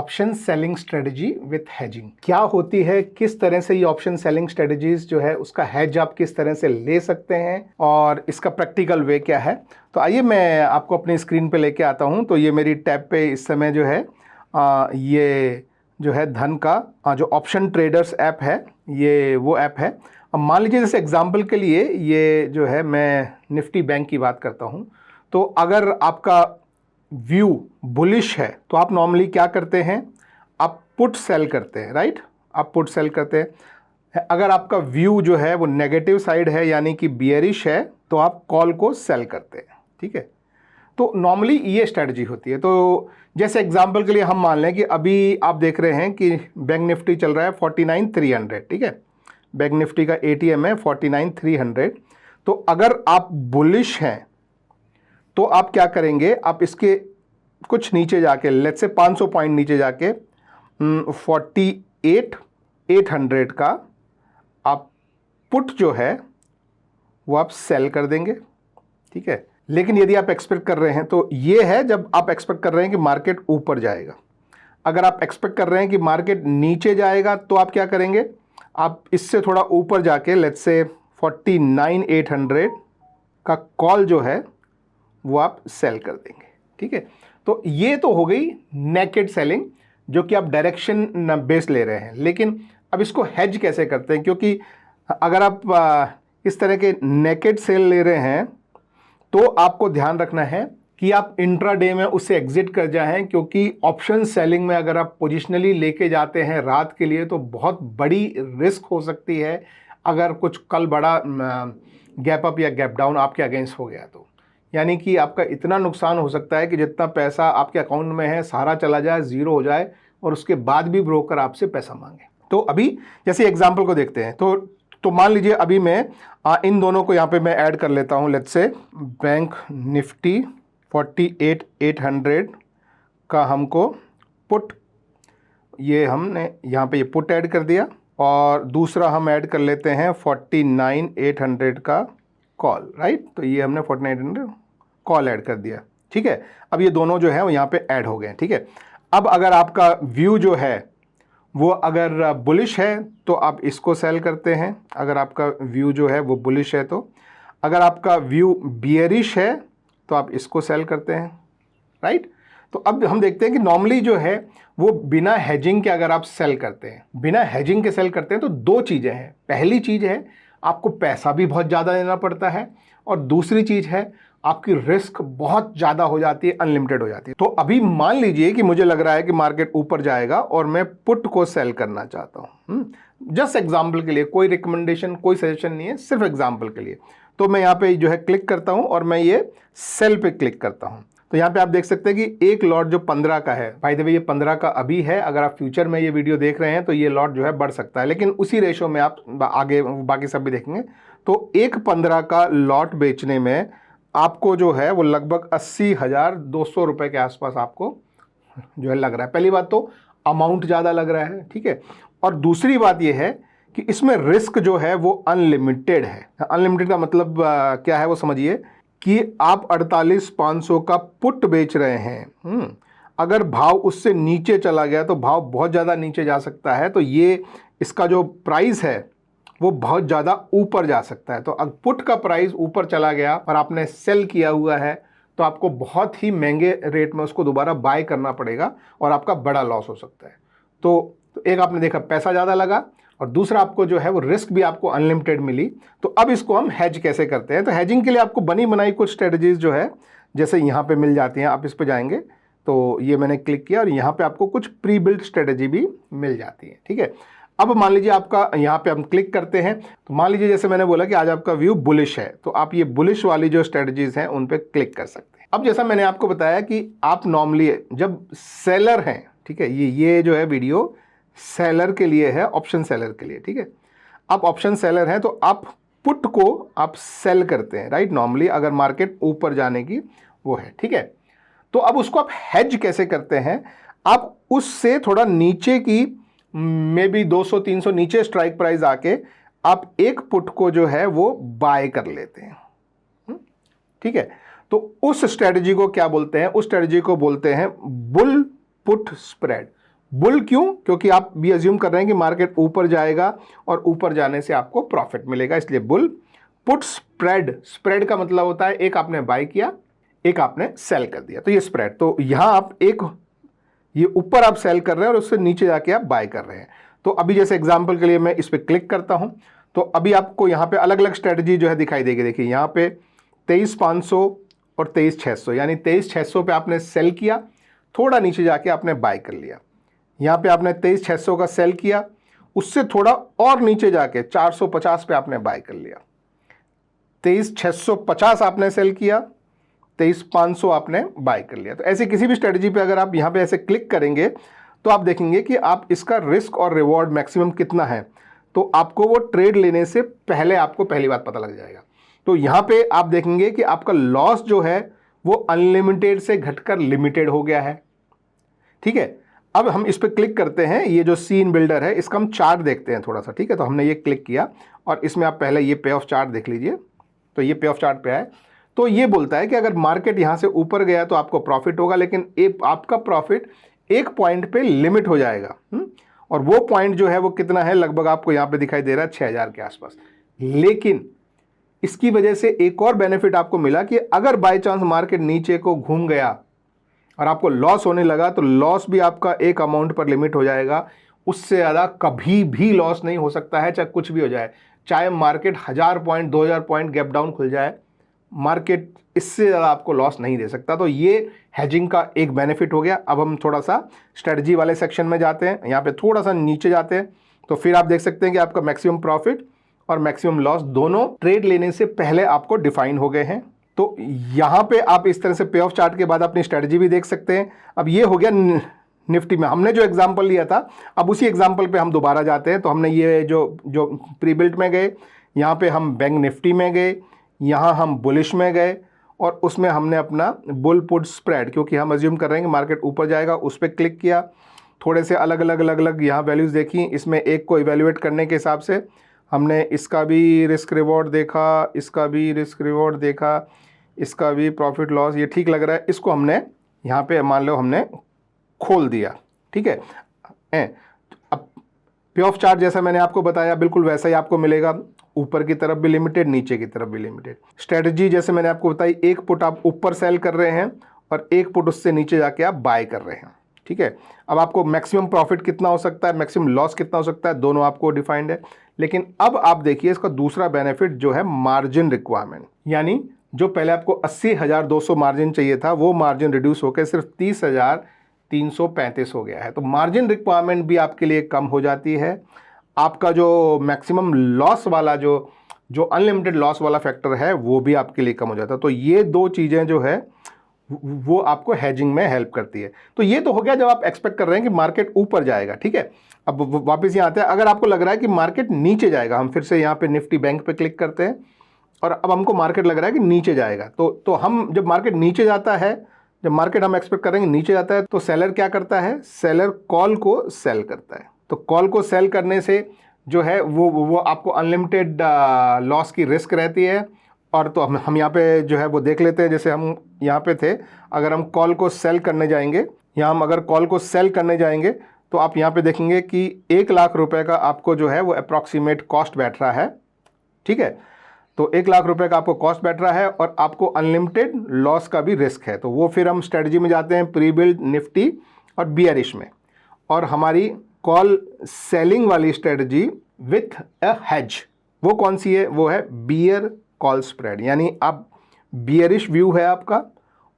Option selling strategy with hedging क्या होती है, किस तरह से ये ऑप्शन सेलिंग स्ट्रेटजीज जो है उसका हेज आप किस तरह से ले सकते हैं और इसका प्रैक्टिकल वे क्या है। तो आइए मैं आपको अपनी स्क्रीन पे लेके आता हूं। तो ये मेरी टैब पे इस समय जो है ये जो है धन का जो ऑप्शन ट्रेडर्स ऐप है, ये वो ऐप है। अब मान लीजिए जैसे एग्जांपल के लिए ये जो है मैं निफ्टी बैंक की बात करता हूं। तो अगर आपका व्यू बुलिश है तो आप नॉर्मली क्या करते हैं, आप पुट सेल करते हैं, राइट। आप पुट सेल करते हैं। अगर आपका व्यू जो है वो नेगेटिव साइड है यानी कि बियरिश है तो आप कॉल को सेल करते हैं, ठीक है। तो नॉर्मली ये स्ट्रेटजी होती है। तो जैसे एग्जांपल के लिए हम मान लें कि अभी आप देख रहे हैं कि बैंक निफ्टी चल रहा है 49,300, ठीक है। बैंक निफ्टी का एटीएम है 49,300। तो अगर आप बुलिश हैं तो आप क्या करेंगे, आप इसके कुछ नीचे जाके लेट्स से 500 पॉइंट नीचे जाके 48,800 का आप पुट जो है वो आप सेल कर देंगे, ठीक है। लेकिन यदि आप एक्सपेक्ट कर रहे हैं तो ये है जब आप एक्सपेक्ट कर रहे हैं कि मार्केट ऊपर जाएगा। अगर आप एक्सपेक्ट कर रहे हैं कि मार्केट नीचे जाएगा तो आप क्या करेंगे, आप इससे थोड़ा ऊपर जाके लेट्स से 49,800 का कॉल जो है वो आप सेल कर देंगे, ठीक है। तो ये तो हो गई नेकेड सेलिंग जो कि आप डायरेक्शन बेस ले रहे हैं। लेकिन अब इसको हेज कैसे करते हैं, क्योंकि अगर आप इस तरह के नेकेड सेल ले रहे हैं तो आपको ध्यान रखना है कि आप इंट्राडे में उससे एग्जिट कर जाएं, क्योंकि ऑप्शन सेलिंग में अगर आप पोजिशनली लेके जाते हैं रात के लिए तो बहुत बड़ी रिस्क हो सकती है अगर कुछ कल बड़ा गैप अप या गैप डाउन आपके अगेंस्ट हो गया तो। यानी कि आपका इतना नुकसान हो सकता है कि जितना पैसा आपके अकाउंट में है सारा चला जाए, ज़ीरो हो जाए और उसके बाद भी ब्रोकर आपसे पैसा मांगे। तो अभी जैसे एग्जांपल को देखते हैं। तो मान लीजिए अभी मैं इन दोनों को यहाँ पे मैं ऐड कर लेता हूँ। लेट्स से बैंक निफ्टी 48,800 का हमको पुट, ये हमने यहाँ पे ये पुट ऐड कर दिया और दूसरा हम ऐड कर लेते हैं 49,800 का कॉल, राइट। तो ये हमने 49,800 कॉल ऐड कर दिया, ठीक है। अब ये दोनों जो है वो यहाँ पे ऐड हो गए, ठीक है। अब अगर आपका व्यू जो है वो अगर बुलिश है तो आप इसको सेल करते हैं। अगर आपका व्यू जो है वो बुलिश है तो, अगर आपका व्यू बियरिश है तो आप इसको सेल करते हैं, राइट। तो अब हम देखते हैं कि नॉर्मली जो है वो बिना हेजिंग के अगर आप सेल करते हैं, बिना हेजिंग के सेल करते हैं तो दो चीज़ें हैं। पहली चीज़ है आपको पैसा भी बहुत ज़्यादा देना पड़ता है और दूसरी चीज़ है आपकी रिस्क बहुत ज़्यादा हो जाती है, अनलिमिटेड हो जाती है। तो अभी मान लीजिए कि मुझे लग रहा है कि मार्केट ऊपर जाएगा और मैं पुट को सेल करना चाहता हूँ। जस्ट एग्जाम्पल के लिए, कोई रिकमेंडेशन कोई सजेशन नहीं है, सिर्फ एग्जाम्पल के लिए। तो मैं यहाँ पे जो है क्लिक करता हूँ और मैं ये सेल पे क्लिक करता हूँ। तो यहाँ पे आप देख सकते हैं कि एक लॉट जो 15 का है, बाय द वे ये 15 का अभी है। अगर आप फ्यूचर में ये वीडियो देख रहे हैं तो ये लॉट जो है बढ़ सकता है, लेकिन उसी रेशो में आप आगे बाकी सब भी देखेंगे। तो एक 15 का लॉट बेचने में आपको जो है वो लगभग 80,200 रुपये के आसपास आपको जो है लग रहा है। पहली बात तो अमाउंट ज़्यादा लग रहा है, ठीक है। और दूसरी बात ये है कि इसमें रिस्क जो है वो अनलिमिटेड है। अनलिमिटेड का मतलब क्या है वो समझिए कि आप 48,500 का पुट बेच रहे हैं। अगर भाव उससे नीचे चला गया तो भाव बहुत ज़्यादा नीचे जा सकता है, तो ये इसका जो प्राइस है वो बहुत ज़्यादा ऊपर जा सकता है। तो अगर पुट का प्राइस ऊपर चला गया और आपने सेल किया हुआ है तो आपको बहुत ही महंगे रेट में उसको दोबारा बाय करना पड़ेगा और आपका बड़ा लॉस हो सकता है। तो एक आपने देखा पैसा ज़्यादा लगा और दूसरा आपको जो है वो रिस्क भी आपको अनलिमिटेड मिली। तो अब इसको हम हेज कैसे करते हैं। तो हेजिंग के लिए आपको बनी बनाई कुछ स्ट्रेटजीज जो है जैसे यहाँ पे मिल जाती हैं। आप इस पे जाएंगे तो ये मैंने क्लिक किया और यहाँ पे आपको कुछ प्री बिल्ट स्ट्रेटजी भी मिल जाती है, ठीक है। अब मान लीजिए आपका यहाँ पे हम क्लिक करते हैं तो मान लीजिए जैसे मैंने बोला कि आज आपका व्यू बुलिश है तो आप ये बुलिश वाली जो स्ट्रेटजीज हैं उन पे क्लिक कर सकते हैं। अब जैसा मैंने आपको बताया कि आप नॉर्मली जब सेलर हैं, ठीक है, ये जो है वीडियो सेलर के लिए है, ऑप्शन सेलर के लिए, ठीक है। आप ऑप्शन सेलर हैं तो आप पुट को आप सेल करते हैं, राइट। नॉर्मली अगर मार्केट ऊपर जाने की वो है, ठीक है। तो अब उसको आप हेज कैसे करते हैं, आप उससे थोड़ा नीचे की मे बी 200-300 नीचे स्ट्राइक प्राइस आके आप एक पुट को जो है वो बाय कर लेते हैं, ठीक है। तो उस स्ट्रेटजी को क्या बोलते हैं, उस स्ट्रेटजी को बोलते हैं बुल पुट स्प्रेड। बुल क्यों? क्योंकि आप भी अज्यूम कर रहे हैं कि मार्केट ऊपर जाएगा और ऊपर जाने से आपको प्रॉफिट मिलेगा, इसलिए बुल। पुट स्प्रेड, स्प्रेड का मतलब होता है एक आपने बाय किया, एक आपने सेल कर दिया, तो ये स्प्रेड। तो यहां आप एक ये ऊपर आप सेल कर रहे हैं और उससे नीचे जाके आप बाय कर रहे हैं। तो अभी जैसे एग्जांपल के लिए मैं इस पर क्लिक करता हूं, तो अभी आपको यहां पे अलग अलग स्ट्रेटजी जो है दिखाई देगी। देखिए यहां पे 23,500 और 23,600, यानी 23,600 पे आपने सेल किया, थोड़ा नीचे जाके आपने बाय कर लिया। यहाँ पे आपने 23,600 का सेल किया, उससे थोड़ा और नीचे जाके 450 पे आपने बाय कर लिया। 23,650 आपने सेल किया, 23,500 आपने बाय कर लिया। तो ऐसे किसी भी स्ट्रेटजी पे अगर आप यहाँ पे ऐसे क्लिक करेंगे तो आप देखेंगे कि आप इसका रिस्क और रिवॉर्ड मैक्सिमम कितना है, तो आपको वो ट्रेड लेने से पहले आपको पहली बात पता लग जाएगा। तो यहाँ पे आप देखेंगे कि आपका लॉस जो है वो अनलिमिटेड से घटकर लिमिटेड हो गया है। ठीक है, अब हम इस पर क्लिक करते हैं, ये जो सीन बिल्डर है इसका हम चार्ट देखते हैं थोड़ा सा। ठीक है, तो हमने ये क्लिक किया और इसमें आप पहले ये पे ऑफ चार्ट देख लीजिए। तो ये पे ऑफ चार्ट पे आए तो ये बोलता है कि अगर मार्केट यहाँ से ऊपर गया तो आपको प्रॉफिट होगा, लेकिन आपका प्रॉफिट एक पॉइंट पे लिमिट हो जाएगा। और वो पॉइंट जो है वो कितना है, लगभग आपको यहाँ पे दिखाई दे रहा है 6,000 के आसपास। लेकिन इसकी वजह से एक और बेनिफिट आपको मिला कि अगर बाय चांस मार्केट नीचे को घूम गया और आपको लॉस होने लगा, तो लॉस भी आपका एक अमाउंट पर लिमिट हो जाएगा, उससे ज़्यादा कभी भी लॉस नहीं हो सकता है, चाहे कुछ भी हो जाए। चाहे market 1,000 point 2,000 point gap down खुल जाए, मार्केट इससे ज़्यादा आपको लॉस नहीं दे सकता। तो ये हेजिंग का एक बेनिफिट हो गया। अब हम थोड़ा सा स्ट्रेटजी वाले सेक्शन में जाते हैं, यहाँ पे थोड़ा सा नीचे जाते हैं, तो फिर आप देख सकते हैं कि आपका मैक्सिमम प्रॉफिट और मैक्सिमम लॉस दोनों ट्रेड लेने से पहले आपको डिफाइन हो गए हैं। तो यहाँ पे आप इस तरह से पे ऑफ चार्ट के बाद अपनी स्ट्रेटजी भी देख सकते हैं। अब ये हो गया निफ्टी में हमने जो एग्जांपल लिया था, अब उसी एग्जांपल पे हम दोबारा जाते हैं। तो हमने ये जो प्री बिल्ट में गए, यहाँ पे हम बैंक निफ्टी में गए, यहाँ हम बुलिश में गए और उसमें हमने अपना बुल पुट स्प्रेड, क्योंकि हम अज्यूम कर रहे हैं कि मार्केट ऊपर जाएगा, उस पर क्लिक किया। थोड़े से अलग अलग यहाँ वैल्यूज़ देखी, इसमें एक को इवेल्युएट करने के हिसाब से हमने इसका भी रिस्क रिवॉर्ड देखा, इसका भी रिस्क रिवॉर्ड देखा, इसका भी प्रॉफिट लॉस, ये ठीक लग रहा है, इसको हमने यहाँ पे मान लो हमने खोल दिया। ठीक है, अब पे ऑफ चार्ट जैसा मैंने आपको बताया बिल्कुल वैसा ही आपको मिलेगा, ऊपर की तरफ भी लिमिटेड, नीचे की तरफ भी लिमिटेड। स्ट्रेटजी जैसे मैंने आपको बताई, एक पुट आप ऊपर सेल कर रहे हैं और एक पुट उससे नीचे जाके आप बाय कर रहे हैं। ठीक है, अब आपको मैक्सिमम प्रॉफिट कितना हो सकता है, मैक्सिमम लॉस कितना हो सकता है, दोनों आपको डिफाइंड है। लेकिन अब आप देखिए इसका दूसरा बेनिफिट जो है मार्जिन रिक्वायरमेंट, यानी जो पहले आपको 80,200 मार्जिन चाहिए था, वो मार्जिन रिड्यूस होकर सिर्फ 30,335 हो गया है। तो मार्जिन रिक्वायरमेंट भी आपके लिए कम हो जाती है। आपका जो मैक्सिमम लॉस वाला जो अनलिमिटेड लॉस वाला फैक्टर है वो भी आपके लिए कम हो जाता है। तो ये दो चीज़ें जो है वो आपको हेजिंग में हेल्प करती है। तो ये तो हो गया जब आप एक्सपेक्ट कर रहे हैं कि मार्केट ऊपर जाएगा। ठीक है, अब वापस यहाँ आते हैं, अगर आपको लग रहा है कि मार्केट नीचे जाएगा, हम फिर से यहाँ पे निफ्टी बैंक पे क्लिक करते हैं और अब हमको मार्केट लग रहा है कि नीचे जाएगा। तो हम जब मार्केट नीचे जाता है, जब मार्केट हम एक्सपेक्ट करेंगे नीचे जाता है, तो सेलर क्या करता है, सेलर कॉल को सेल करता है। तो कॉल को सेल करने से जो है वो आपको अनलिमिटेड लॉस की रिस्क रहती है। और तो हम यहाँ पे जो है वो देख लेते हैं, जैसे हम यहाँ पे थे, अगर हम कॉल को सेल करने जाएंगे, यहाँ हम अगर कॉल को सेल करने जाएंगे तो आप यहाँ पे देखेंगे कि 1,00,000 रुपए का आपको जो है वो अप्रॉक्सीमेट कॉस्ट बैठ रहा है। ठीक है, तो 1,00,000 रुपए का आपको कॉस्ट बैठ रहा है और आपको अनलिमिटेड लॉस का भी रिस्क है। तो वो फिर हम स्ट्रेटजी में जाते हैं, प्री बिल्ड, निफ्टी और बियरिश में, और हमारी कॉल सेलिंग वाली स्ट्रेटजी विथ अ हेज, वो कौन सी है, वो है बियर कॉल स्प्रेड। यानी आप बियरिश व्यू है आपका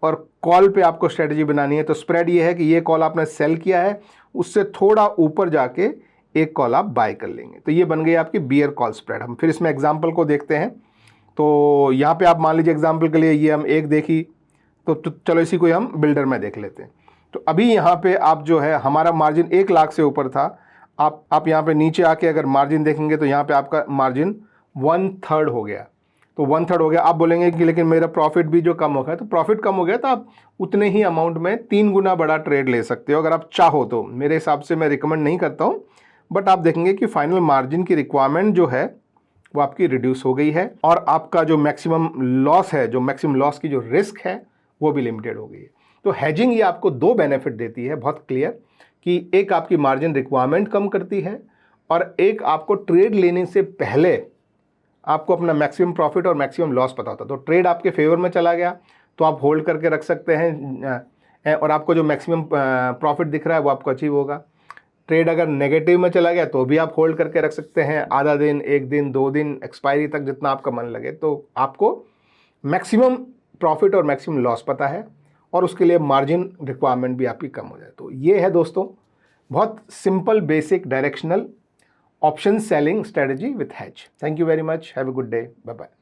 और कॉल पे आपको स्ट्रेटजी बनानी है। तो स्प्रेड ये है कि ये कॉल आपने सेल किया है, उससे थोड़ा ऊपर जाके एक कॉल आप बाय कर लेंगे। तो ये बन गई आपकी बियर कॉल स्प्रेड। हम फिर इसमें एग्जांपल को देखते हैं। तो यहाँ पे आप मान लीजिए एग्जांपल के लिए ये हम एक देखी, तो चलो इसी को हम बिल्डर में देख लेते हैं। तो अभी यहाँ पे आप जो है, हमारा मार्जिन 1,00,000 से ऊपर था, आप यहाँ पे नीचे आके अगर मार्जिन देखेंगे तो यहाँ पे आपका मार्जिन 1/3 हो गया। तो 1/3 हो गया। आप बोलेंगे कि लेकिन मेरा प्रॉफिट भी जो कम हो गया, तो प्रॉफिट कम हो गया तो आप उतने ही अमाउंट में 3 गुना बड़ा ट्रेड ले सकते हो अगर आप चाहो तो। मेरे हिसाब से मैं रिकमेंड नहीं करता हूँ, बट आप देखेंगे कि फाइनल मार्जिन की रिक्वायरमेंट जो है वो आपकी रिड्यूस हो गई है और आपका जो मैक्सिमम लॉस है, जो मैक्सिमम लॉस की जो रिस्क है वो भी लिमिटेड हो गई है। तो हेजिंग ये आपको 2 बेनिफिट देती है, बहुत क्लियर, कि एक आपकी मार्जिन रिक्वायरमेंट कम करती है और एक आपको ट्रेड लेने से पहले आपको अपना मैक्सिमम प्रॉफिट और मैक्सिमम लॉस पता होता है। तो ट्रेड आपके फेवर में चला गया तो आप होल्ड करके रख सकते हैं और आपको जो मैक्सिमम प्रॉफिट दिख रहा है वो आपको अचीव होगा। ट्रेड अगर नेगेटिव में चला गया तो भी आप होल्ड करके रख सकते हैं, आधा दिन, एक दिन, 2 दिन, एक्सपायरी तक जितना आपका मन लगे। तो आपको मैक्सिमम प्रॉफिट और मैक्सिमम लॉस पता है और उसके लिए मार्जिन रिक्वायरमेंट भी आपकी कम हो जाए। तो ये है दोस्तों बहुत simple basic directional option selling strategy with hedge. Thank you very much, have a good day, bye bye.